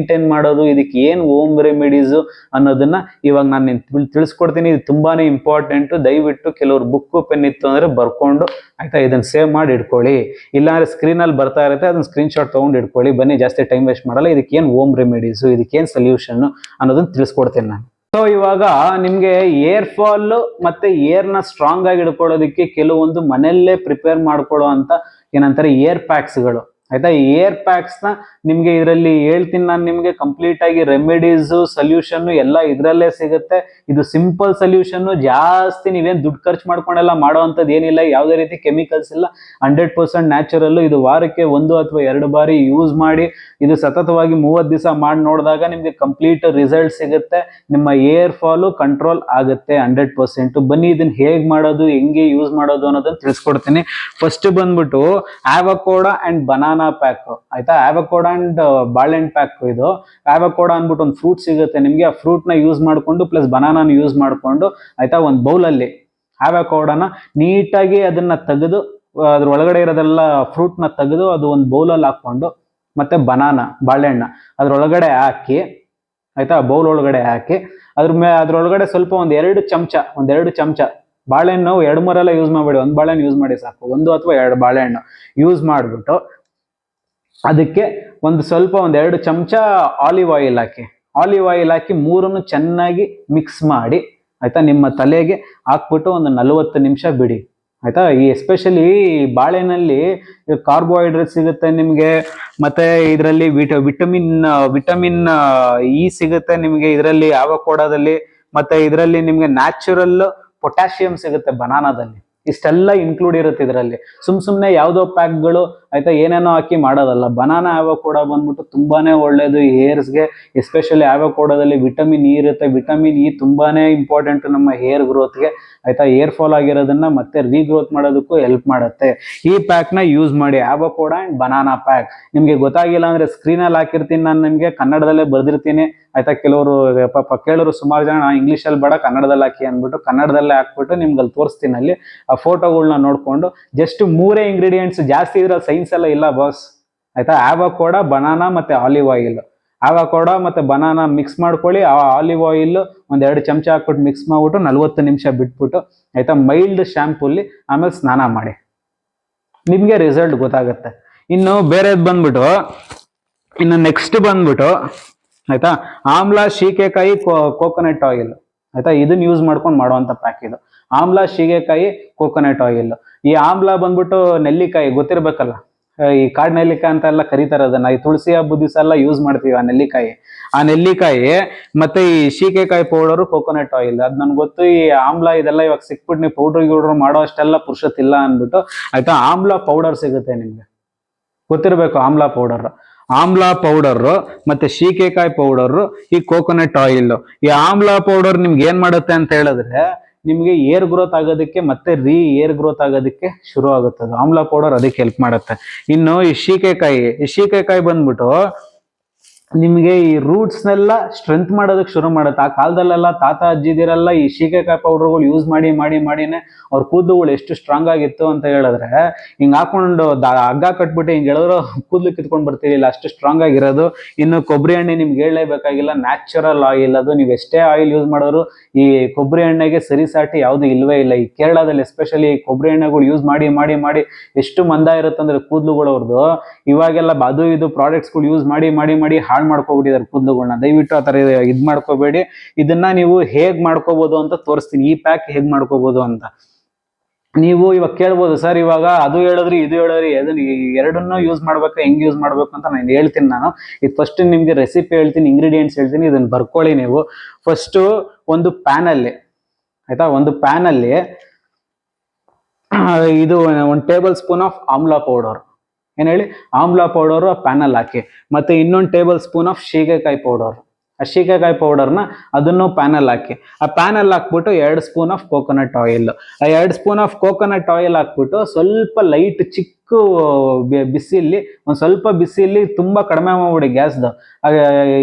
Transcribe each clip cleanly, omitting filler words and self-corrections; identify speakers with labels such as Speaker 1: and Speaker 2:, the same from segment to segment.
Speaker 1: Maintain ಮಾಡೋದು, ಇದಕ್ಕೆ ಏನು ಹೋಮ್ ರೆಮಿಡೀಸ್ ಅನ್ನೋದನ್ನ ಇವಾಗ ನಾನು ತಿಳಿಸ್ಕೊಡ್ತೀನಿ. ಇದು ತುಂಬಾನೇ ಇಂಪಾರ್ಟೆಂಟ್. ದಯವಿಟ್ಟು ಕೆಲವರು ಬುಕ್ ಪೆನ್ ಇತ್ತು ಅಂದ್ರೆ ಬರ್ಕೊಂಡು ಆಯ್ತಾ ಇದನ್ನ ಸೇವ್ ಮಾಡಿ ಇಟ್ಕೊಳ್ಳಿ. ಇಲ್ಲಾಂದ್ರೆ ಸ್ಕ್ರೀನ್ ಅಲ್ಲಿ ಬರ್ತಾ ಇರುತ್ತೆ, ಅದನ್ನ ಸ್ಕ್ರೀನ್ ಶಾಟ್ ತಗೊಂಡು ಇಟ್ಕೊಳ್ಳಿ. ಬನ್ನಿ, ಜಾಸ್ತಿ ಟೈಮ್ ವೇಸ್ಟ್ ಮಾಡಲ್ಲ. ಇದಕ್ಕೆ ಏನು ಹೋಮ್ ರೆಮಿಡೀಸ್, ಇದಕ್ಕೆ ಏನು ಸೊಲ್ಯೂಷನ್ ಅನ್ನೋದನ್ನ ತಿಳಿಸ್ಕೊಡ್ತೀನಿ ನಾನು. ಸೊ ಇವಾಗ ನಿಮ್ಗೆ ಏರ್ ಫಾಲ್ ಮತ್ತೆ ಏರ್ ನ ಸ್ಟ್ರಾಂಗ್ ಆಗಿ ಇಟ್ಕೊಳ್ಳೋದಕ್ಕೆ ಕೆಲವೊಂದು ಮನೆಯಲ್ಲೇ ಪ್ರಿಪೇರ್ ಮಾಡ್ಕೊಳ್ಳೋ ಅಂತ ಏನಂತಾರೆ ಏರ್ ಪ್ಯಾಕ್ಸ್ ಗಳು ಆಯ್ತಾ. ಈ ಏರ್ ಪ್ಯಾಕ್ಸ್ ನ ನಿಮ್ಗೆ ಇದರಲ್ಲಿ ಹೇಳ್ತೀನಿ ನಾನು. ನಿಮ್ಗೆ ಕಂಪ್ಲೀಟ್ ಆಗಿ ರೆಮಿಡೀಸ್ ಸೊಲ್ಯೂಷನ್ ಎಲ್ಲ ಇದ್ರಲ್ಲೇ ಸಿಗುತ್ತೆ. ಇದು ಸಿಂಪಲ್ ಸೊಲ್ಯೂಷನ್. ಜಾಸ್ತಿ ನೀವೇನ್ ದುಡ್ಡು ಖರ್ಚು ಮಾಡ್ಕೊಂಡೆಲ್ಲ ಮಾಡೋ ಅಂತದ್ದು ಏನಿಲ್ಲ. ಯಾವುದೇ ರೀತಿ ಕೆಮಿಕಲ್ಸ್ ಇಲ್ಲ. 100% ನ್ಯಾಚುರಲ್. ಇದು ವಾರಕ್ಕೆ 1 ಅಥವಾ 2 ಬಾರಿ ಯೂಸ್ ಮಾಡಿ, ಇದು ಸತತವಾಗಿ 30 ದಿವಸ ಮಾಡಿ ನೋಡಿದಾಗ ನಿಮ್ಗೆ ಕಂಪ್ಲೀಟ್ ರಿಸಲ್ಟ್ ಸಿಗುತ್ತೆ. ನಿಮ್ಮ ಏರ್ ಫಾಲು ಕಂಟ್ರೋಲ್ ಆಗುತ್ತೆ 100%. ಬನ್ನಿ, ಇದನ್ನ ಹೇಗ್ ಮಾಡೋದು, ಹೆಂಗೆ ಯೂಸ್ ಮಾಡೋದು ಅನ್ನೋದನ್ನ ತಿಳಿಸ್ಕೊಡ್ತೀನಿ. ಫಸ್ಟ್ ಬಂದ್ಬಿಟ್ಟು ಆವಕೋಡಾ ಅಂಡ್ ಬನಾನಾ ಪ್ಯಾಕ್ ಆಯ್ತಾ. ಆವಕೋಡಾ ಅಂಡ್ ಬಾಳೆಹಣ್ಣು ಪ್ಯಾಕ್. ಇದು ಆವಕೋಡಾ ಅಂದ್ಬಿಟ್ಟು ಒಂದು ಫ್ರೂಟ್ ಸಿಗುತ್ತೆ ನಿಮ್ಗೆ. ಆ ಫ್ರೂಟ್ ನ ಯೂಸ್ ಮಾಡ್ಕೊಂಡು ಪ್ಲಸ್ ಬನಾನಾನ ಯೂಸ್ ಮಾಡ್ಕೊಂಡು ಆಯ್ತಾ ಒಂದು ಬೌಲಲ್ಲಿ ಆವಕೋಡಾನ ನೀಟಾಗಿ ಅದನ್ನ ತೆಗೆದು ಅದ್ರ ಒಳಗಡೆ ಇರೋದೆಲ್ಲ ಫ್ರೂಟ್ ನ ತೆಗೆದು ಅದು ಒಂದು ಬೌಲಲ್ಲಿ ಹಾಕೊಂಡು ಮತ್ತೆ ಬನಾನಾ ಬಾಳೆಹಣ್ಣ ಅದ್ರೊಳಗಡೆ ಹಾಕಿ ಆಯ್ತಾ, ಬೌಲ್ ಒಳಗಡೆ ಹಾಕಿ ಅದ್ರೊಳಗಡೆ ಸ್ವಲ್ಪ ಒಂದ್ 2 ಚಮಚ ಬಾಳೆಹಣ್ಣು 2-3 ಯೂಸ್ ಮಾಡಬೇಡಿ. ಒಂದು ಬಾಳೆಹಣ್ಣು ಯೂಸ್ ಮಾಡಿ ಸಾಕು. 1 ಅಥವಾ 2 ಬಾಳೆಹಣ್ಣು ಯೂಸ್ ಮಾಡ್ಬಿಟ್ಟು ಅದಕ್ಕೆ ಒಂದು 2 ಚಮಚ ಆಲಿವ್ ಆಯಿಲ್ ಹಾಕಿ ಮೂರನ್ನು ಚೆನ್ನಾಗಿ ಮಿಕ್ಸ್ ಮಾಡಿ ಆಯ್ತಾ ನಿಮ್ಮ ತಲೆಗೆ ಹಾಕ್ಬಿಟ್ಟು ಒಂದು 40 ನಿಮಿಷ ಬಿಡಿ ಆಯ್ತಾ. ಈ ಎಸ್ಪೆಷಲಿ ಬಾಳೆನಲ್ಲಿ ಕಾರ್ಬೋಹೈಡ್ರೇಟ್ ಸಿಗುತ್ತೆ ನಿಮ್ಗೆ, ಮತ್ತೆ ಇದರಲ್ಲಿ ವಿಟಮಿನ್ ಇ ಸಿಗುತ್ತೆ ನಿಮ್ಗೆ ಇದರಲ್ಲಿ ಆವಕೋಡಾದಲ್ಲಿ, ಮತ್ತೆ ಇದರಲ್ಲಿ ನಿಮ್ಗೆ ನ್ಯಾಚುರಲ್ ಪೊಟ್ಯಾಷಿಯಂ ಸಿಗುತ್ತೆ ಬನಾನಾದಲ್ಲಿ. ಇಷ್ಟೆಲ್ಲ ಇನ್ಕ್ಲೂಡ್ ಇರುತ್ತೆ ಇದರಲ್ಲಿ. ಸುಮ್ನೆ ಯಾವ್ದೋ ಪ್ಯಾಕ್ಗಳು ಆಯ್ತಾ ಏನೇನೋ ಹಾಕಿ ಮಾಡೋದಲ್ಲ. ಬನಾನಾ ಆವಕೋಡಾ ಬಂದ್ಬಿಟ್ಟು ತುಂಬಾನೇ ಒಳ್ಳೇದು ಹೇರ್ಸ್ಗೆ. ಎಸ್ಪೆಷಲಿ ಆವಕೋಡಾದಲ್ಲಿ ವಿಟಮಿನ್ ಇ ಇರುತ್ತೆ. ವಿಟಮಿನ್ ಇ ತುಂಬಾನೇ ಇಂಪಾರ್ಟೆಂಟ್ ನಮ್ಮ ಹೇರ್ ಗ್ರೋತ್ಗೆ ಆಯ್ತಾ. ಏರ್ ಫಾಲ್ ಆಗಿರೋದನ್ನ ಮತ್ತೆ ರೀಗ್ರೋತ್ ಮಾಡೋದಕ್ಕೂ ಹೆಲ್ಪ್ ಮಾಡುತ್ತೆ. ಈ ಪ್ಯಾಕ್ ನ ಯೂಸ್ ಮಾಡಿ, ಆವಕೋಡಾ ಅಂಡ್ ಬನಾನಾ ಪ್ಯಾಕ್. ನಿಮ್ಗೆ ಗೊತ್ತಾಗಿಲ್ಲ ಅಂದ್ರೆ ಸ್ಕ್ರೀನ್ ಅಲ್ಲಿ ಹಾಕಿರ್ತೀನಿ ನಾನು, ನಿಮ್ಗೆ ಕನ್ನಡದಲ್ಲೇ ಬರ್ದಿರ್ತೀನಿ ಆಯ್ತಾ. ಕೆಲವರು ಪಾಪ ಕೇಳೋರು ಸುಮಾರು ಜನ ಇಂಗ್ಲಿಷ್ ಅಲ್ಲಿ ಬೇಡ ಕನ್ನಡದಲ್ಲಿ ಹಾಕಿ ಅಂದ್ಬಿಟ್ಟು ಕನ್ನಡದಲ್ಲೇ ಹಾಕ್ಬಿಟ್ಟು ನಿಮ್ಗೆ ಅಲ್ಲಿ ತೋರಿಸ್ತೀನಿ. ಅಲ್ಲಿ ಆ ಫೋಟೋಗಳನ್ನ ನೋಡ್ಕೊಂಡು ಜಸ್ಟ್ 3 ಇಂಗ್ರೀಡಿಯೆಂಟ್ಸ್, ಜಾಸ್ತಿ ಇದ್ರಲ್ಲಿ ಸೈನ್ಸ್ ಎಲ್ಲ ಇಲ್ಲ ಬಾಸ್ ಆಯ್ತಾ. ಆವಕೋಡಾ, ಬನಾನಾ ಮತ್ತೆ ಆಲಿವ್ ಆಯಿಲ್. ಆವಕೋಡಾ ಮತ್ತೆ ಬನಾನಾ ಮಿಕ್ಸ್ ಮಾಡ್ಕೊಳ್ಳಿ. ಆ ಆಲಿವ್ ಆಯಿಲ್ 1-2 ಚಮಚ ಹಾಕ್ಬಿಟ್ಟು ಮಿಕ್ಸ್ ಮಾಡ್ಬಿಟ್ಟು 40 ನಿಮಿಷ ಬಿಟ್ಬಿಟ್ಟು ಆಯ್ತಾ ಮೈಲ್ಡ್ ಶಾಂಪೂಲಿ ಆಮೇಲೆ ಸ್ನಾನ ಮಾಡಿ, ನಿಮ್ಗೆ ರಿಸಲ್ಟ್ ಗೊತ್ತಾಗುತ್ತೆ. ಇನ್ನು ಬೇರೆದ್ ಬಂದ್ಬಿಟ್ಟು ನೆಕ್ಸ್ಟ್ ಬಂದ್ಬಿಟ್ಟು ಆಯ್ತಾ ಆಮ್ಲ ಶೀಕೆಕಾಯಿ ಕೋಕೋನಟ್ ಆಯಿಲ್ ಆಯ್ತಾ. ಇದನ್ನ ಯೂಸ್ ಮಾಡ್ಕೊಂಡು ಮಾಡುವಂತ ಪ್ಯಾಕ್ ಇದು. ಆಮ್ಲ ಶೀಗೆಕಾಯಿ ಕೋಕೋನಟ್ ಆಯಿಲ್. ಈ ಆಮ್ಲ ಬಂದ್ಬಿಟ್ಟು ನೆಲ್ಲಿಕಾಯಿ ಗೊತ್ತಿರ್ಬೇಕಲ್ಲ, ಈ ಕಾಡ್ ನೆಲ್ಲಿಕಾಯಿ ಅಂತ ಎಲ್ಲ ಕರೀತಾರೆ ಅದನ್ನ. ಈ ತುಳಸಿ ಹಬ್ಬದ ದಿವಸ ಎಲ್ಲ ಯೂಸ್ ಮಾಡ್ತೀವಿ ಆ ನೆಲ್ಲಿಕಾಯಿ ಮತ್ತೆ ಈ ಶೀಕೆಕಾಯಿ ಪೌಡರ್ ಕೋಕೋನಟ್ ಆಯಿಲ್. ಅದ್ ನನ್ಗೆ ಗೊತ್ತು. ಈ ಆಮ್ಲ ಇದೆಲ್ಲ ಇವಾಗ ಸಿಕ್ಬಿಟ್ಟು ನೀವು ಪೌಡರ್ ಮಾಡೋ ಅಷ್ಟೆಲ್ಲ ಪುರುಷತ್ತಿಲ್ಲ ಅನ್ಬಿಟ್ಟು ಆಯ್ತಾ ಆಮ್ಲ ಪೌಡರ್ ಸಿಗುತ್ತೆ ನಿಮ್ಗೆ, ಗೊತ್ತಿರ್ಬೇಕು. ಆಮ್ಲ ಪೌಡರ್ ಮತ್ತೆ ಶೀಕೆಕಾಯಿ ಪೌಡರ್, ಈ ಕೋಕೋನಟ್ ಆಯಿಲ್. ಈ ಆಮ್ಲ ಪೌಡರ್ ನಿಮ್ಗೆ ಏನ್ ಮಾಡುತ್ತೆ ಅಂತ ಹೇಳಿದ್ರೆ ನಿಮ್ಗೆ ಏರ್ ಗ್ರೋತ್ ಆಗೋದಕ್ಕೆ ಮತ್ತೆ ಏರ್ ಗ್ರೋತ್ ಆಗೋದಕ್ಕೆ ಶುರು ಆಗುತ್ತೆ. ಅದು ಆಮ್ಲ ಪೌಡರ್ ಅದಕ್ಕೆ ಹೆಲ್ಪ್ ಮಾಡುತ್ತೆ. ಇನ್ನು ಈ ಶೀಕೆಕಾಯಿ ಬಂದ್ಬಿಟ್ಟು ನಿಮ್ಗೆ ಈ ರೂಟ್ಸ್ನೆಲ್ಲ ಸ್ಟ್ರೆಂತ್ ಮಾಡೋದಕ್ಕೆ ಶುರು ಮಾಡುತ್ತೆ. ಆ ಕಾಲದಲ್ಲೆಲ್ಲ ತಾತ ಅಜ್ಜಿದಿರೆಲ್ಲ ಈ ಶೀಕೆಕಾಯಿ ಪೌಡರ್ಗಳು ಯೂಸ್ ಮಾಡಿನೇ ಅವ್ರ ಕೂದಲುಗಳು ಎಷ್ಟು ಸ್ಟ್ರಾಂಗ್ ಆಗಿತ್ತು ಅಂತ ಹೇಳಿದ್ರೆ, ಹಿಂಗ್ ಹಾಕೊಂಡು ಹಗ್ಗ ಕಟ್ಬಿಟ್ಟು ಹಿಂಗ್ ಹೇಳಿದ್ರು ಕೂದಲು ಕಿತ್ಕೊಂಡ್ ಬರ್ತಿರ್ಲಿಲ್ಲ, ಅಷ್ಟು ಸ್ಟ್ರಾಂಗ್ ಆಗಿರೋದು. ಇನ್ನು ಕೊಬ್ಬರಿ ಎಣ್ಣೆ ನಿಮ್ಗೆ ಹೇಳಲೇಬೇಕಾಗಿಲ್ಲ, ನ್ಯಾಚುರಲ್ ಆಯಿಲ್ ಅದು. ನೀವು ಎಷ್ಟೇ ಆಯಿಲ್ ಯೂಸ್ ಮಾಡೋರು ಈ ಕೊಬ್ಬರಿ ಎಣ್ಣೆಗೆ ಸರಿಸಾಟಿ ಯಾವುದು ಇಲ್ವೇ ಇಲ್ಲ. ಈ ಕೇರಳದಲ್ಲಿ ಎಸ್ಪೆಷಲಿ ಕೊಬ್ಬರಿ ಎಣ್ಣೆಗಳು ಯೂಸ್ ಮಾಡಿ ಎಷ್ಟು ಮಂದ ಇರುತ್ತೆ ಅಂದ್ರೆ ಕೂದಲುಗಳು ಅವ್ರದ್ದು. ಇವಾಗೆಲ್ಲ ಅದು ಇದು ಪ್ರಾಡಕ್ಟ್ಸ್ಗಳು ಯೂಸ್ ಮಾಡಿ ಹಾಳು ಮಾಡ್ಕೊಬಿಟ್ಟಿದ್ದಾರೆ ಕೂದಲುಗಳನ್ನ. ದಯವಿಟ್ಟು ಆ ತರ ಇದ್ ಮಾಡ್ಕೋಬೇಡಿ. ಇದನ್ನ ನೀವು ಹೇಗ್ ಮಾಡ್ಕೋಬಹುದು ಅಂತ ತೋರಿಸ್ತೀನಿ. ಈ ಪ್ಯಾಕ್ ಹೇಗ್ ಮಾಡ್ಕೋಬಹುದು ಅಂತ. ನೀವು ಇವಾಗ ಕೇಳ್ಬೋದು, ಸರ್ ಇವಾಗ ಅದು ಹೇಳಿದ್ರಿ ಇದು ಹೇಳಿದ್ರಿ, ಅದನ್ನ ಎರಡನ್ನೂ ಯೂಸ್ ಮಾಡ್ಬೇಕು, ಹೆಂಗ್ ಯೂಸ್ ಮಾಡ್ಬೇಕು ಅಂತ ನಾನು ಹೇಳ್ತೀನಿ. ನಾನು ಇದು ಫಸ್ಟ್ ನಿಮ್ಗೆ ರೆಸಿಪಿ ಹೇಳ್ತೀನಿ, ಇಂಗ್ರೀಡಿಯೆಂಟ್ಸ್ ಹೇಳ್ತೀನಿ, ಇದನ್ನ ಬರ್ಕೊಳ್ಳಿ ನೀವು. ಫಸ್ಟ್ ಒಂದು ಪ್ಯಾನ್ ಅಲ್ಲಿ ಆಯ್ತಾ, ಒಂದು ಪ್ಯಾನ್ ಅಲ್ಲಿ ಇದು 1 ಟೇಬಲ್ ಸ್ಪೂನ್ ಆಫ್ ಆಮ್ಲ ಪೌಡರ್, ಏನ್ ಹೇಳಿ ಆಮ್ಲ ಪೌಡರ್ ಪ್ಯಾನ್ ಅಲ್ಲಿ ಹಾಕಿ. ಮತ್ತೆ ಇನ್ನೊಂದು ಟೇಬಲ್ ಸ್ಪೂನ್ ಆಫ್ ಶೀಗೆಕಾಯಿ ಪೌಡರ್, ಆ ಶೀಗೆಕಾಯಿ ಪೌಡರ್ನ ಅದನ್ನು ಪ್ಯಾನ್ ಅಲ್ಲಿ ಹಾಕಿ. ಆ ಪ್ಯಾನ್ ಅಲ್ಲಿ ಹಾಕ್ಬಿಟ್ಟು 2 ಸ್ಪೂನ್ ಆಫ್ ಕೋಕೋನಟ್ ಆಯಿಲ್. ಆ 2 ಸ್ಪೂನ್ ಆಫ್ ಕೋಕೋನಟ್ ಆಯಿಲ್ ಹಾಕ್ಬಿಟ್ಟು ಸ್ವಲ್ಪ ಲೈಟ್ ಚಿಕ್ಕ ಬಿಸಿಲಿ, ಒಂದ್ ಸ್ವಲ್ಪ ಬಿಸಿಲಿ, ತುಂಬಾ ಕಡಿಮೆ ಮಾಡ್ಬಿಡಿ ಗ್ಯಾಸ್ದು.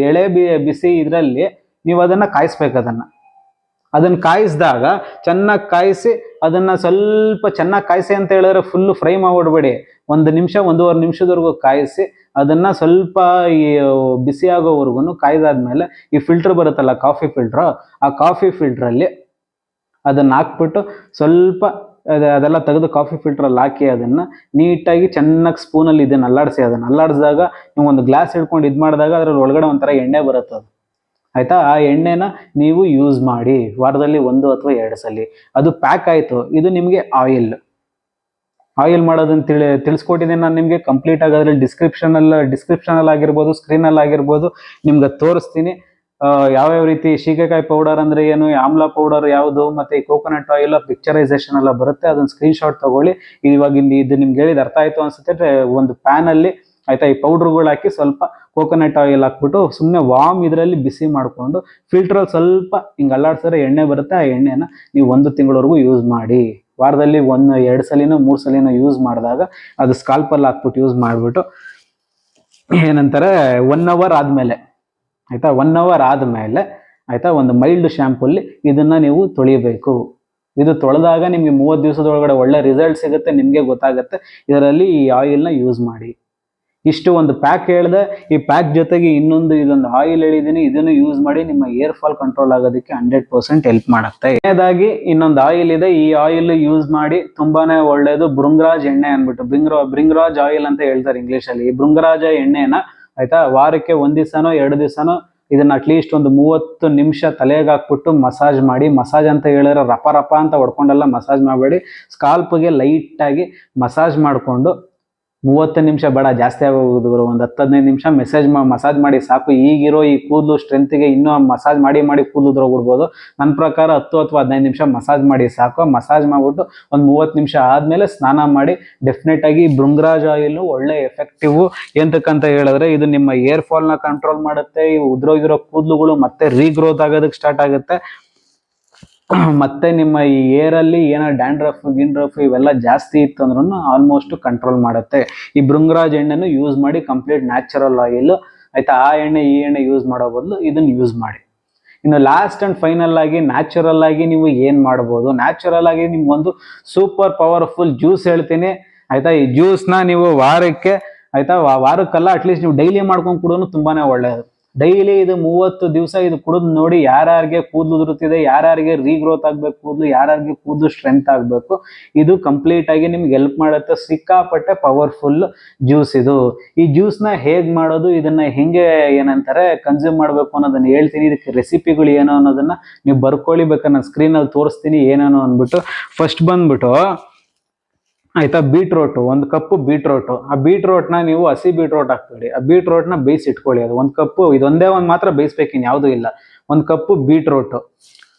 Speaker 1: ಎಳೆ ಬಿಸಿ ಇದ್ರಲ್ಲಿ ನೀವು ಅದನ್ನ ಕಾಯಿಸ್ಬೇಕು. ಅದನ್ನ ಕಾಯಿಸಿದಾಗ ಚೆನ್ನಾಗಿ ಕಾಯಿಸಿ, ಅದನ್ನ ಸ್ವಲ್ಪ ಚೆನ್ನಾಗಿ ಕಾಯಿಸಿ ಅಂತ ಹೇಳಿದ್ರೆ ಫುಲ್ ಫ್ರೈ ಮಾಡ್ಬಿಡ್ಬೇಡಿ. 1 ನಿಮಿಷ 1.5 ನಿಮಿಷದವರೆಗೂ ಕಾಯಿಸಿ ಅದನ್ನ ಸ್ವಲ್ಪ ಈ ಬಿಸಿ ಆಗೋವರೆಗೂ ಕಾಯ್ದಾದ್ಮೇಲೆ ಈ ಫಿಲ್ಟರ್ ಬರುತ್ತಲ್ಲ ಕಾಫಿ ಫಿಲ್ಟರ್, ಆ ಕಾಫಿ ಫಿಲ್ಟ್ರಲ್ಲಿ ಅದನ್ನ ಹಾಕ್ಬಿಟ್ಟು ಸ್ವಲ್ಪ ಅದೆಲ್ಲ ತೆಗೆದು ಕಾಫಿ ಫಿಲ್ಟ್ರಲ್ಲಿ ಹಾಕಿ ಅದನ್ನ ನೀಟಾಗಿ ಚೆನ್ನಾಗಿ ಸ್ಪೂನಲ್ಲಿ ಇದನ್ನ ಅಲ್ಲಾಡಿಸಿ, ಅದನ್ನ ಅಲ್ಲಾಡಿಸಿದಾಗ ನೀವು ಒಂದು ಗ್ಲಾಸ್ ಹಿಡ್ಕೊಂಡು ಇದು ಮಾಡಿದಾಗ ಅದ್ರಲ್ಲಿ ಒಳಗಡೆ ಒಂಥರ ಎಣ್ಣೆ ಬರುತ್ತೆ ಅದು, ಆಯ್ತಾ. ಆ ಎಣ್ಣೆನ ನೀವು ಯೂಸ್ ಮಾಡಿ ವಾರದಲ್ಲಿ 1 ಅಥವಾ 2 ಸಲ. ಅದು ಪ್ಯಾಕ್ ಆಯ್ತು. ಇದು ನಿಮಗೆ ಆಯಿಲ್ ಮಾಡೋದನ್ನ ತಿಳಿಸ್ಕೊಟ್ಟಿದ್ದೀನಿ ನಾನು ನಿಮಗೆ ಕಂಪ್ಲೀಟ್ ಆಗಿ. ಅದ್ರಲ್ಲಿ ಡಿಸ್ಕ್ರಿಪ್ಷನಲ್ಲಿ ಆಗಿರ್ಬೋದು, ಸ್ಕ್ರೀನಲ್ಲಿ ಆಗಿರ್ಬೋದು ನಿಮ್ಗೆ ತೋರಿಸ್ತೀನಿ ಯಾವ್ಯಾವ ರೀತಿ ಶೀಗೆಕಾಯಿ ಪೌಡರ್ ಅಂದ್ರೆ ಏನು, ಆಮ್ಲ ಪೌಡರ್ ಯಾವುದು, ಮತ್ತೆ ಈ ಕೋಕೋನಟ್ ಆಯಿಲ್ ಪಿಕ್ಚರೈಸೇಷನ್ ಎಲ್ಲ ಬರುತ್ತೆ. ಅದನ್ನ ಸ್ಕ್ರೀನ್ಶಾಟ್ ತಗೊಳ್ಳಿ. ಇವಾಗ ಇದು ನಿಮ್ಗೆ ಹೇಳಿದ ಅರ್ಥ ಆಯ್ತು ಅನ್ಸುತ್ತೆ. ಒಂದು ಪ್ಯಾನ್ ಅಲ್ಲಿ ಆಯ್ತಾ ಈ ಪೌಡರ್ಗಳು ಹಾಕಿ ಸ್ವಲ್ಪ ಕೋಕೋನಟ್ ಆಯಿಲ್ ಹಾಕ್ಬಿಟ್ಟು ಸುಮ್ಮನೆ ವಾಮ್ ಇದರಲ್ಲಿ ಬಿಸಿ ಮಾಡಿಕೊಂಡು ಫಿಲ್ಟ್ರಲ್ಲಿ ಸ್ವಲ್ಪ ಹಿಂಗೆ ಅಲ್ಲಾಡ್ಸಿದ್ರೆ ಎಣ್ಣೆ ಬರುತ್ತೆ. ಆ ಎಣ್ಣೆನ ನೀವು 1 ತಿಂಗಳವರೆಗೂ ಯೂಸ್ ಮಾಡಿ. ವಾರದಲ್ಲಿ 1-2 ಸಲಿನೋ 3 ಸಲಿನೋ ಯೂಸ್ ಮಾಡಿದಾಗ ಅದು ಸ್ಕಾಲ್ಪಲ್ಲಿ ಹಾಕ್ಬಿಟ್ಟು ಯೂಸ್ ಮಾಡಿಬಿಟ್ಟು ಏನಂತಾರೆ 1 ಅವರ್ ಆದಮೇಲೆ ಆಯ್ತಾ 1 ಅವರ್ ಆದಮೇಲೆ ಆಯ್ತಾ ಒಂದು ಮೈಲ್ಡ್ ಶ್ಯಾಂಪೂಲ್ಲಿ ಇದನ್ನ ನೀವು ತೊಳಿಬೇಕು. ಇದು ತೊಳೆದಾಗ ನಿಮಗೆ 30 ದಿವಸದೊಳಗಡೆ ಒಳ್ಳೆ ರಿಸಲ್ಟ್ ಸಿಗುತ್ತೆ. ನಿಮಗೆ ಗೊತ್ತಾಗುತ್ತೆ. ಇದರಲ್ಲಿ ಈ ಆಯಿಲ್ನ ಯೂಸ್ ಮಾಡಿ. ಇಷ್ಟು ಒಂದು ಪ್ಯಾಕ್ ಹೇಳಿದೆ. ಈ ಪ್ಯಾಕ್ ಜೊತೆಗೆ ಇದೊಂದು ಆಯಿಲ್ ಹೇಳಿದ್ದೀನಿ, ಇದನ್ನು ಯೂಸ್ ಮಾಡಿ ನಿಮ್ಮ ಏರ್ ಫಾಲ್ ಕಂಟ್ರೋಲ್ ಆಗೋದಕ್ಕೆ 100% ಹೆಲ್ಪ್ ಮಾಡುತ್ತೆ. ಕೊನೆಯದಾಗಿ ಇನ್ನೊಂದು ಆಯಿಲ್ ಇದೆ. ಈ ಆಯಿಲ್ ಯೂಸ್ ಮಾಡಿ ತುಂಬಾನೇ ಒಳ್ಳೇದು. ಭೃಂಗರಾಜ್ ಎಣ್ಣೆ ಅಂದ್ಬಿಟ್ಟು ಭೃಂಗರಾಜ್ ಆಯಿಲ್ ಅಂತ ಹೇಳ್ತಾರೆ ಇಂಗ್ಲಿಷ್ ಅಲ್ಲಿ. ಈ ಭೃಂಗರಾಜ ಎಣ್ಣೆನ ಆಯ್ತಾ ವಾರಕ್ಕೆ 1 ದಿವಸನೋ 2 ದಿವಸನೋ ಇದನ್ನ ಅಟ್ಲೀಸ್ಟ್ ಒಂದು 30 ನಿಮಿಷ ತಲೆಗೆ ಹಾಕ್ಬಿಟ್ಟು ಮಸಾಜ್ ಮಾಡಿ. ಮಸಾಜ್ ಅಂತ ಹೇಳಿದ್ರೆ ರಪ ಅಂತ ಹೊಡ್ಕೊಂಡೆಲ್ಲ ಮಸಾಜ್ ಮಾಡಬೇಡಿ. ಸ್ಕಾಲ್ಪ್ಗೆ ಲೈಟ್ ಆಗಿ ಮಸಾಜ್ ಮಾಡಿಕೊಂಡು 30 ನಿಮಿಷ ಬೇಡ, ಜಾಸ್ತಿ ಆಗೋದು, ಒಂದು 10-15 ನಿಮಿಷ ಮಸಾಜ್ ಮಾಡಿ ಸಾಕು. ಈಗಿರೋ ಈ ಕೂದಲು ಸ್ಟ್ರೆಂತ್ಗೆ ಇನ್ನೂ ಮಸಾಜ್ ಮಾಡಿ ಕೂದಲು ಉದ್ರೋಗ್ಬಿಡ್ಬೋದು. ನನ್ನ ಪ್ರಕಾರ 10 ಅಥವಾ 15 ನಿಮಿಷ ಮಸಾಜ್ ಮಾಡಿ ಸಾಕು. ಮಸಾಜ್ ಮಾಡಿಬಿಟ್ಟು ಒಂದು 30 ನಿಮಿಷ ಆದಮೇಲೆ ಸ್ನಾನ ಮಾಡಿ. ಡೆಫಿನೆಟ್ ಆಗಿ ಭೃಂಗರಾಜ್ ಆಯಿಲ್ ಒಳ್ಳೆ ಎಫೆಕ್ಟಿವ್. ಎಂತಕ್ಕಂತ ಹೇಳಿದ್ರೆ ಇದು ನಿಮ್ಮ ಏರ್ ಫಾಲ್ನ ಕಂಟ್ರೋಲ್ ಮಾಡುತ್ತೆ. ಈ ಉದ್ರೋಗಿರೋ ಕೂದಲುಗಳು ಮತ್ತೆ ರೀಗ್ರೋತ್ ಆಗೋದಕ್ಕೆ ಸ್ಟಾರ್ಟ್ ಆಗುತ್ತೆ. ಮತ್ತೆ ನಿಮ್ಮ ಈ ಏರಲ್ಲಿ ಏನೋ ಗಿಂಡ್ರಫ್ ಇವೆಲ್ಲ ಜಾಸ್ತಿ ಇತ್ತು ಅಂದ್ರೂ ಆಲ್ಮೋಸ್ಟ್ ಕಂಟ್ರೋಲ್ ಮಾಡುತ್ತೆ. ಈ ಭೃಂಗರಾಜ್ ಎಣ್ಣೆನು ಯೂಸ್ ಮಾಡಿ. ಕಂಪ್ಲೀಟ್ ನ್ಯಾಚುರಲ್ ಆಯಿಲ್ ಆಯ್ತಾ. ಈ ಎಣ್ಣೆ ಯೂಸ್ ಮಾಡೋ ಬದಲು ಇದನ್ನ ಯೂಸ್ ಮಾಡಿ. ಇನ್ನು ಲಾಸ್ಟ್ ಅಂಡ್ ಫೈನಲ್ ಆಗಿ ನ್ಯಾಚುರಲ್ ಆಗಿ ನೀವು ಏನ್ ಮಾಡ್ಬೋದು. ನ್ಯಾಚುರಲ್ ಆಗಿ ನಿಮ್ಗೊಂದು ಸೂಪರ್ ಪವರ್ಫುಲ್ ಜ್ಯೂಸ್ ಹೇಳ್ತೀನಿ ಆಯ್ತಾ. ಈ ಜ್ಯೂಸ್ನ ನೀವು ವಾರಕ್ಕೆ ಆಯ್ತಾ ವಾರಕ್ಕಲ್ಲ ಅಟ್ಲೀಸ್ಟ್ ನೀವು ಡೈಲಿ ಮಾಡ್ಕೊಂಡು ಕುಡಿಯೋನು ತುಂಬಾನೇ ಒಳ್ಳೆಯದು. ಡೈಲಿ ಇದು 30 ದಿವಸ ಇದು ಕುಡಿದು ನೋಡಿ. ಯಾರ್ಯಾರಿಗೆ ಕೂದಲು ಉದುರುತ್ತಿದೆ, ಯಾರ್ಯಾರಿಗೆ ರೀಗ್ರೋತ್ ಆಗ್ಬೇಕು ಕೂದಲು, ಯಾರ್ಯಾರಿಗೆ ಕೂದಲು ಸ್ಟ್ರೆಂತ್ ಆಗಬೇಕು, ಇದು ಕಂಪ್ಲೀಟ್ ಆಗಿ ನಿಮ್ಗೆ ಹೆಲ್ಪ್ ಮಾಡುತ್ತೆ. ಸಿಕ್ಕಾಪಟ್ಟೆ ಪವರ್ಫುಲ್ ಜ್ಯೂಸ್ ಇದು. ಈ ಜ್ಯೂಸ್ನ ಹೇಗ್ ಮಾಡೋದು, ಇದನ್ನ ಹೆಂಗೆ ಏನಂತಾರೆ ಕನ್ಸ್ಯೂಮ್ ಮಾಡಬೇಕು ಅನ್ನೋದನ್ನ ಹೇಳ್ತೀನಿ. ಇದಕ್ಕೆ ರೆಸಿಪಿಗಳು ಏನೋ ಅನ್ನೋದನ್ನ ನೀವು ಬರ್ಕೊಳ್ಳಿ. ಬೇಕಾದ್ರೆ ನಾನು ಸ್ಕ್ರೀನಲ್ಲಿ ತೋರಿಸ್ತೀನಿ ಏನೇನೋ ಅಂದ್ಬಿಟ್ಟು. ಫಸ್ಟ್ ಬಂದ್ಬಿಟ್ಟು ಆಯ್ತಾ ಬೀಟ್ರೋಟ್, 1 ಕಪ್ ಬೀಟ್ರೋಟ್. ಆ ಬೀಟ್ರೋಟ್ನ ನೀವು ಹಸಿ ಬೀಟ್ರೋಟ್ ಹಾಕ್ಬೇಡಿ. ಆ ಬೀಟ್ರೋಟ್ನ ಬೇಯಿಸಿ ಇಟ್ಕೊಳ್ಳಿ. ಅದು 1 ಕಪ್, ಇದೊಂದೇ ಒಂದು ಮಾತ್ರ ಬೇಯಿಸ್ಬೇಕಿನ್ ಯಾವುದೂ ಇಲ್ಲ. 1 ಕಪ್ ಬೀಟ್ರೋಟ್,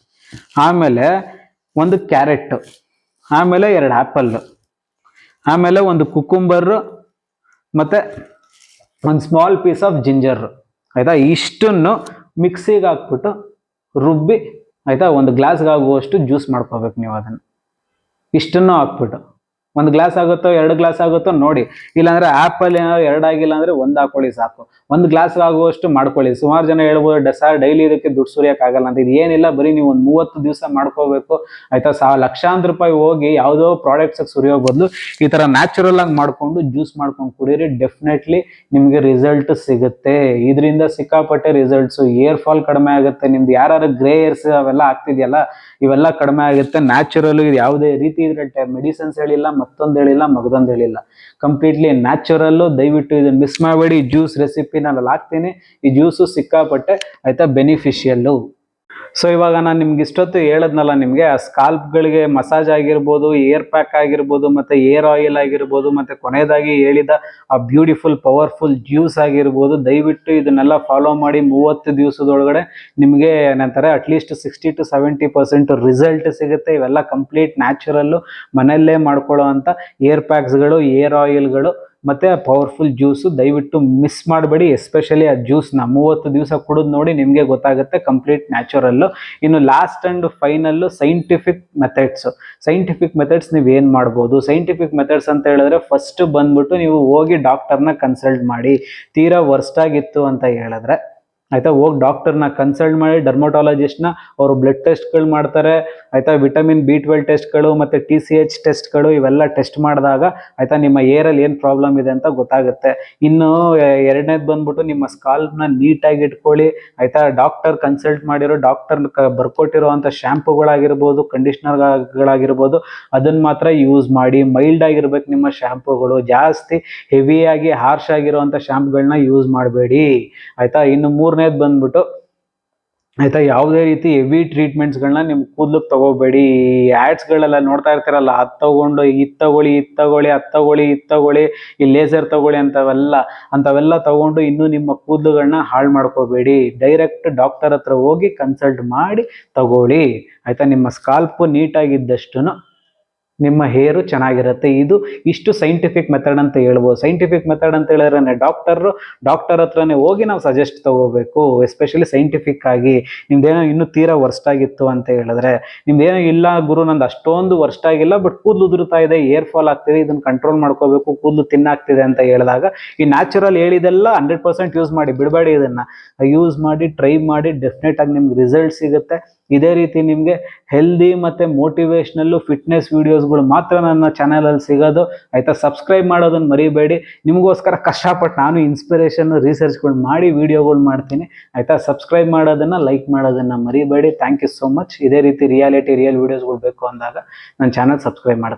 Speaker 1: ಆಮೇಲೆ 1 ಕ್ಯಾರೆಟ್, ಆಮೇಲೆ 2 ಆ್ಯಪಲ್, ಆಮೇಲೆ 1 ಕುಕುಂಬರ್, ಮತ್ತೆ 1 ಸ್ಮಾಲ್ ಪೀಸ್ ಆಫ್ ಜಿಂಜರ್ ಆಯ್ತಾ. ಇಷ್ಟನ್ನು ಮಿಕ್ಸಿಗೆ ಹಾಕ್ಬಿಟ್ಟು ರುಬ್ಬಿ ಆಯ್ತಾ 1 ಗ್ಲಾಸ್ಗೆ ಆಗುವಷ್ಟು ಜ್ಯೂಸ್ ಮಾಡ್ಕೋಬೇಕು ನೀವು. ಅದನ್ನು ಇಷ್ಟನ್ನು ಹಾಕ್ಬಿಟ್ಟು 1 ಗ್ಲಾಸ್ ಆಗುತ್ತೋ 2 ಗ್ಲಾಸ್ ಆಗುತ್ತೋ ನೋಡಿ. ಇಲ್ಲಾಂದ್ರೆ ಆ್ಯಪಲ್ ಏನಾದ್ರು 2 ಆಗಿಲ್ಲ ಅಂದ್ರೆ 1 ಹಾಕೊಳ್ಳಿ ಸಾಕು. 1 ಗ್ಲಾಸ್ ಆಗುವಷ್ಟು ಮಾಡ್ಕೊಳ್ಳಿ. ಸುಮಾರು ಜನ ಹೇಳ್ಬೋದು ಸರ್ ಡೈಲಿ ಇದಕ್ಕೆ ದುಡ್ಡು ಸುರಿಯೋಕ್ಕಾಗಲ್ಲ ಅಂತ. ಇದು ಏನಿಲ್ಲ, ಬರೀ ನೀವು ಒಂದು 30 ದಿವಸ ಮಾಡ್ಕೋಬೇಕು ಆಯ್ತಾ. ಲಕ್ಷಾಂತರ ರೂಪಾಯಿ ಹೋಗಿ ಯಾವುದೋ ಪ್ರಾಡಕ್ಟ್ಸ್ ಸುರಿಯೋ ಬದಲು ಈ ತರ ನ್ಯಾಚುರಲ್ ಆಗಿ ಮಾಡ್ಕೊಂಡು ಜ್ಯೂಸ್ ಮಾಡ್ಕೊಂಡು ಕುಡೀರಿ. ಡೆಫಿನೆಟ್ಲಿ ನಿಮ್ಗೆ ರಿಸಲ್ಟ್ ಸಿಗುತ್ತೆ. ಇದರಿಂದ ಸಿಕ್ಕಾಪಟ್ಟೆ ರಿಸಲ್ಟ್ಸ್. ಏರ್ ಫಾಲ್ ಕಡಿಮೆ ಆಗುತ್ತೆ. ನಿಮ್ದು ಯಾರು ಗ್ರೇ ಏರ್ಸ್ ಅವೆಲ್ಲ ಆಗ್ತಿದೆಯಲ್ಲ ಇವೆಲ್ಲ ಕಡಿಮೆ ಆಗುತ್ತೆ. ನ್ಯಾಚುರಲ್. ಇದು ಯಾವುದೇ ರೀತಿ ಇದ್ರೆ ಮೆಡಿಸಿನ್ಸ್ ಹೇಳಿಲ್ಲ, ಮತ್ತೊಂದು ಹೇಳಿಲ್ಲ, ಮಗದೊಂದು ಹೇಳಿಲ್ಲ. Completely natural. ದಯವಿಟ್ಟು ಇದನ್ನ ಮಿಸ್ ಮಾಡಬೇಡಿ. ಜ್ಯೂಸ್ ರೆಸಿಪಿ ನಾನು ಹಾಕ್ತೀನಿ. ಈ ಜ್ಯೂಸು ಸಿಕ್ಕಾಪಟ್ಟೆ ಆಯ್ತಾ ಬೆನಿಫಿಷಿಯಲ್ಲು. ಸೊ ಇವಾಗ ನಾನು ನಿಮ್ಗೆ ಇಷ್ಟೊತ್ತು ಹೇಳದ್ನಲ್ಲ, ನಿಮಗೆ ಆ ಸ್ಕಾಲ್ಪ್ಗಳಿಗೆ ಮಸಾಜ್ ಆಗಿರ್ಬೋದು, ಏರ್ ಪ್ಯಾಕ್ ಆಗಿರ್ಬೋದು, ಮತ್ತೆ ಏರ್ ಆಯಿಲ್ ಆಗಿರ್ಬೋದು, ಮತ್ತೆ ಕೊನೆಯದಾಗಿ ಹೇಳಿದ ಆ ಬ್ಯೂಟಿಫುಲ್ ಪವರ್ಫುಲ್ ಜ್ಯೂಸ್ ಆಗಿರ್ಬೋದು. ದಯವಿಟ್ಟು ಇದನ್ನೆಲ್ಲ ಫಾಲೋ ಮಾಡಿ. 30 ದಿವಸದೊಳಗಡೆ ನಿಮಗೆ ಏನಂತಾರೆ ಅಟ್ಲೀಸ್ಟ್ 60 to 70% ರಿಸಲ್ಟ್ ಸಿಗುತ್ತೆ. ಇವೆಲ್ಲ ಕಂಪ್ಲೀಟ್ ನ್ಯಾಚುರಲ್ಲು, ಮನೆಯಲ್ಲೇ ಮಾಡ್ಕೊಳ್ಳೋ ಅಂತ ಏರ್ ಪ್ಯಾಕ್ಸ್ಗಳು, ಏರ್ ಆಯಿಲ್ಗಳು, ಮತ್ತೆ ಪವರ್ಫುಲ್ ಜ್ಯೂಸು. ದಯವಿಟ್ಟು ಮಿಸ್ ಮಾಡಬೇಡಿ. ಎಸ್ಪೆಷಲಿ ಆ ಜ್ಯೂಸ್ನ 30 ದಿವಸ ಕುಡಿದು ನೋಡಿ, ನಿಮಗೆ ಗೊತ್ತಾಗುತ್ತೆ ಕಂಪ್ಲೀಟ್ ನ್ಯಾಚುರಲ್ಲು. ಇನ್ನು last and final scientific methods ನೀವು ಏನು ಮಾಡ್ಬೋದು. ಸೈಂಟಿಫಿಕ್ ಮೆಥಡ್ಸ್ ಅಂತ ಹೇಳಿದ್ರೆ ಫಸ್ಟ್ ಬಂದ್ಬಿಟ್ಟು ನೀವು ಹೋಗಿ ಡಾಕ್ಟರ್ನ ಕನ್ಸಲ್ಟ್ ಮಾಡಿ. ತೀರಾ ವರ್ಸ್ಟ್ ಆಗಿತ್ತು ಅಂತ ಹೇಳಿದ್ರೆ ಆಯಿತಾ. ಹೋಗಿ ಡಾಕ್ಟರ್ನ ಕನ್ಸಲ್ಟ್ ಮಾಡಿ, ಡರ್ಮಟಾಲಜಿಸ್ಟ್ನ, ಅವರು ಬ್ಲಡ್ ಟೆಸ್ಟ್ಗಳು ಮಾಡ್ತಾರೆ ಆಯಿತಾ. ವಿಟಮಿನ್ B12 ಟೆಸ್ಟ್ಗಳು ಮತ್ತು TCH ಟೆಸ್ಟ್ಗಳು ಇವೆಲ್ಲ ಟೆಸ್ಟ್ ಮಾಡಿದಾಗ ಆಯಿತಾ ನಿಮ್ಮ ಏರಲ್ಲಿ ಏನು ಪ್ರಾಬ್ಲಮ್ ಇದೆ ಅಂತ ಗೊತ್ತಾಗುತ್ತೆ. ಇನ್ನು ಎರಡನೇದು ಬಂದ್ಬಿಟ್ಟು ನಿಮ್ಮ ಸ್ಕಾಲ್ಪ್ನ ನೀಟಾಗಿ ಇಟ್ಕೊಳ್ಳಿ ಆಯಿತಾ. ಡಾಕ್ಟರ್ ಕನ್ಸಲ್ಟ್ ಮಾಡಿರೋ ಡಾಕ್ಟರ್ ಬರ್ಕೊಟ್ಟಿರೋ ಅಂಥ ಶ್ಯಾಂಪುಗಳಾಗಿರ್ಬೋದು, ಕಂಡೀಷ್ನರ್ಗಳಾಗಿರ್ಬೋದು, ಅದನ್ನು ಮಾತ್ರ ಯೂಸ್ ಮಾಡಿ. ಮೈಲ್ಡ್ ಆಗಿರ್ಬೇಕು ನಿಮ್ಮ ಶ್ಯಾಂಪುಗಳು, ಜಾಸ್ತಿ ಹೆವಿಯಾಗಿ ಹಾರ್ಶ್ ಆಗಿರೋವಂಥ ಶ್ಯಾಂಪುಗಳನ್ನ ಯೂಸ್ ಮಾಡಬೇಡಿ ಆಯಿತಾ. ಇನ್ನು ಮೂರನೇದು ಬಂದ್ಬಿಟ್ಟು ಆಯಿತಾ, ಯಾವುದೇ ರೀತಿ ಹೆವಿ ಟ್ರೀಟ್ಮೆಂಟ್ಸ್ಗಳನ್ನ ನಿಮ್ಮ ಕೂದಲಿಗೆ ತಗೋಬೇಡಿ. ಆ್ಯಡ್ಸ್ಗಳೆಲ್ಲ ನೋಡ್ತಾ ಇರ್ತೀರಲ್ಲ, ಅದು ತಗೊಂಡು ಇದು ತಗೊಳ್ಳಿ, ಇದು ತಗೊಳ್ಳಿ, ಅದು ತಗೊಳ್ಳಿ, ಇದು ತಗೊಳ್ಳಿ, ಈ ಲೇಸರ್ ತಗೊಳ್ಳಿ ಅಂಥವೆಲ್ಲ ತಗೊಂಡು ಇನ್ನೂ ನಿಮ್ಮ ಕೂದಲುಗಳನ್ನ ಹಾಳು ಮಾಡ್ಕೋಬೇಡಿ. ಡೈರೆಕ್ಟ್ ಡಾಕ್ಟರ್ ಹತ್ರ ಹೋಗಿ ಕನ್ಸಲ್ಟ್ ಮಾಡಿ ತಗೊಳ್ಳಿ ಆಯಿತಾ. ನಿಮ್ಮ ಸ್ಕಾಲ್ಪು ನೀಟಾಗಿದ್ದಷ್ಟು ನಿಮ್ಮ ಹೇರು ಚೆನ್ನಾಗಿರುತ್ತೆ. ಇಷ್ಟು ಸೈಂಟಿಫಿಕ್ ಮೆಥಡ್ ಅಂತ ಹೇಳ್ಬೋದು. ಸೈಂಟಿಫಿಕ್ ಮೆಥಡ್ ಅಂತ ಹೇಳಿದ್ರೆ ಡಾಕ್ಟರ್ ಹತ್ರನೇ ಹೋಗಿ ನಾವು ಸಜೆಸ್ಟ್ ತಗೋಬೇಕು, ಎಸ್ಪೆಷಲಿ ಸೈಂಟಿಫಿಕ್ ಆಗಿ. ನಿಮ್ದೇನೋ ಇನ್ನೂ ತೀರಾ ವರ್ಸ್ಟ್ ಆಗಿತ್ತು ಅಂತ ಹೇಳಿದ್ರೆ, ನಿಮ್ದೇನೋ ಇಲ್ಲ ಗುರು ನಂದು ಅಷ್ಟೊಂದು ವರ್ಸ್ಟ್ ಆಗಿಲ್ಲ, ಬಟ್ ಕೂದಲು ಉದುರುತ್ತಾ ಇದೆ, ಏರ್ ಫಾಲ್ ಆಗ್ತಿದೆ, ಇದನ್ನು ಕಂಟ್ರೋಲ್ ಮಾಡ್ಕೋಬೇಕು, ಕೂದಲು ತಿನ್ನಾಗ್ತಿದೆ ಅಂತ ಹೇಳಿದಾಗ ಈ ನ್ಯಾಚುರಲ್ ಹೇಳಿದೆಲ್ಲ 100% ಯೂಸ್ ಮಾಡಿ ಬಿಡಬೇಡಿ. ಇದನ್ನು ಯೂಸ್ ಮಾಡಿ, ಟ್ರೈ ಮಾಡಿ, ಡೆಫಿನೆಟ್ ಆಗಿ ನಿಮ್ಗೆ ರಿಸಲ್ಟ್ ಸಿಗುತ್ತೆ. ಇದೇ ರೀತಿ ನಿಮಗೆ ಹೆಲ್ದಿ ಮತ್ತು ಮೋಟಿವೇಶ್ನಲ್ಲು ಫಿಟ್ನೆಸ್ ವೀಡಿಯೋಸ್ಗಳು ಮಾತ್ರ ನನ್ನ ಚಾನಲಲ್ಲಿ ಸಿಗೋದು ಆಯಿತಾ. ಸಬ್ಸ್ಕ್ರೈಬ್ ಮಾಡೋದನ್ನು ಮರಿಬೇಡಿ. ನಿಮಗೋಸ್ಕರ ಕಷ್ಟಪಟ್ಟು ನಾನು ಇನ್ಸ್ಪಿರೇಷನ್ ರಿಸರ್ಚ್ಗಳು ಮಾಡಿ ವೀಡಿಯೋಗಳು ಮಾಡ್ತೀನಿ ಆಯಿತಾ. ಸಬ್ಸ್ಕ್ರೈಬ್ ಮಾಡೋದನ್ನು, ಲೈಕ್ ಮಾಡೋದನ್ನು ಮರಿಬೇಡಿ. Thank you so much. ಇದೇ ರೀತಿ ರಿಯಲ್ ವೀಡಿಯೋಸ್ಗಳು ಬೇಕು ಅಂದಾಗ ನನ್ನ ಚಾನಲ್ ಸಬ್ಸ್ಕ್ರೈಬ್ ಮಾಡ್ತೀನಿ.